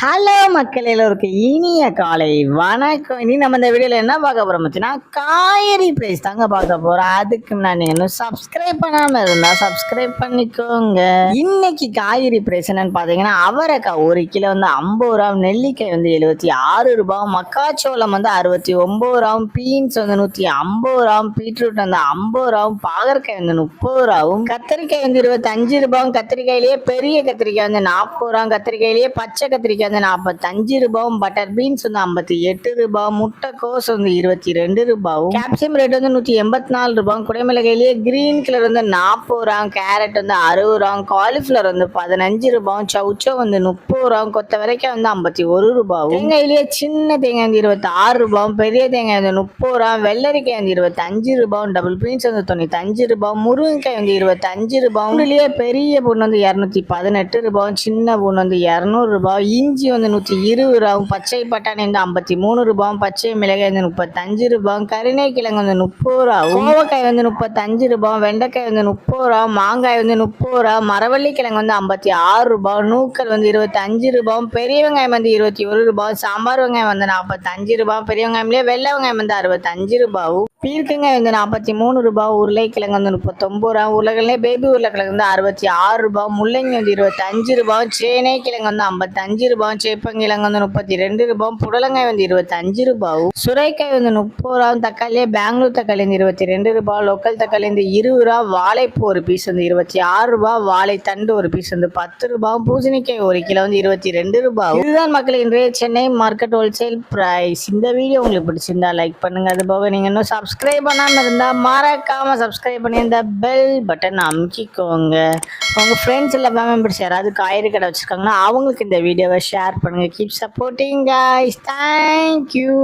Hello மக்கள் எல்லோருக்கும் இனிய காலை வணக்கம். இனி நம்ம இந்த வீடியோவில் என்ன பார்க்க போகிறோம் வச்சுன்னா, காய்கறி ப்ரைஸ் தாங்க பார்க்க போகிறோம். அதுக்கு முன்னாடி இன்னும் சப்ஸ்கிரைப் பண்ணாமல் இருந்தால் சப்ஸ்கிரைப் பண்ணிக்கோங்க. இன்னைக்கு காய்கறி ப்ரைஸ் என்னன்னு பார்த்தீங்கன்னா, அவரைக்காய் 1 கிலோ வந்து 50 ரூபா, நெல்லிக்காய் வந்து 76 ரூபா, மக்காச்சோளம் வந்து 69 ரூபா, பீன்ஸ் வந்து 150 ரூபா, பீட்ரூட் வந்து 50 ரூபா, பாகற்காய் வந்து 30 ரூபாவும், கத்திரிக்காய் வந்து 25 ரூபா, கத்திரிக்காயிலேயே பெரிய கத்திரிக்காய் வந்து 40 ரூபா, கத்திரிக்காயிலேயே பச்சை கத்திரிக்காய் வந்து 45 ரூபாயும், பட்டர் பீன்ஸ் வந்து 58 ரூபா, முட்டைக்கோஸ் வந்து 22 ரூபாயும், கேப்சியம் ரேட் வந்து 184 ரூபாய், குடைமிளகாயிலேயே கிரீன் கலர் வந்து 40 ரூபா, கேரட் வந்து 60 ரூபா, காலிஃபிளவர் வந்து 15 ரூபாயும், சவுச்சோ வந்து 30 ரூபா, கொத்தவரைக்காய் வந்து 51 ரூபாயும், தேங்காயிலேயே சின்ன தேங்காய் வந்து 26 ரூபாயும், பெரிய தேங்காய் வந்து 30 ரூபா, வெள்ளரிக்காய் வந்து 25 ரூபாயும், டபுள் பீன்ஸ் வந்து 95 ரூபாயும், முருங்கைக்காய் வந்து 25 ரூபாயும், பெரிய பூண்டு வந்து 218 ரூபாயும், சின்ன பூண்டு வந்து 200 ரூபாய், இஞ்சி வந்து 120 ரூபாயும், பச்சை பட்டாணி வந்து 53 ரூபாயும், பச்சை மிளகாய் வந்து 35 ரூபாயும், கருணை கிழங்கு வந்து 30 ரூபாயும், கோவக்காய் வந்து 35 ரூபாயும், வெண்டைக்காய் வந்து 30 ரூபா, மாங்காய் வந்து 30 ரூபா, மரவள்ளி கிழங்கு வந்து 56 ரூபாய், நூக்கல் வந்து 25 ரூபாயும், பெரிய வெங்காயம் வந்து 21 ரூபாய், சாம்பார் வெங்காயம் வந்து 45 ரூபாய், பெரிய வெங்காயம்லேயே வெள்ளை வெங்காயம் வந்து 65 ரூபாயும், பீர்க்கங்காய் வந்து 43 ரூபாய், உருளைக்கிழங்கு வந்து 39 ரூபா, உருளைக்கிழங்கு பேபி உருளைக்கிழங்கு வந்து 66 ரூபாய், முள்ளங்கி வந்து 25 ரூபாய், சேனை கிழங்கு வந்து 55 ரூபாய், சேப்பங்கிழங்கு வந்து 32 ரூபாய், புடலங்காய் வந்து 25 ரூபாய், சுரைக்காய் வந்து 30 ரூபா, தக்காளியே பெங்களூர் தக்காளி வந்து 22 ரூபாய், லோக்கல் தக்காளி வந்து 20 ரூபா, வாழைப்பூ ஒரு பீஸ் வந்து 26 ரூபாய், வாழைத்தண்டு ஒரு பீஸ் வந்து 10 ரூபாய், பூசணிக்காய் 1 கிலோ வந்து 22 ரூபாய். இதுதான் மக்கள் இன்றைய சென்னை மார்க்கெட் ஹோல்சேல் பிரைஸ். இந்த வீடியோ உங்களுக்கு பிடிச்சிருந்தா லைக் பண்ணுங்க. அது போக நீங்க இன்னும் சப்ஸ்கிரைப் பண்ணாமல் இருந்தால் மறக்காம சப்ஸ்கிரைப் பண்ணி இந்த பெல் பட்டன் அமுக்கிக்கோங்க. உங்கள் ஃப்ரெண்ட்ஸ் இல்லை ஃபேமிலி மெம்பர்ஸ் யாராவது காய்கறி கடை வச்சுருக்காங்கன்னா அவங்களுக்கு இந்த வீடியோவை ஷேர் பண்ணுங்கள். Keep supporting guys. தேங்க்யூ.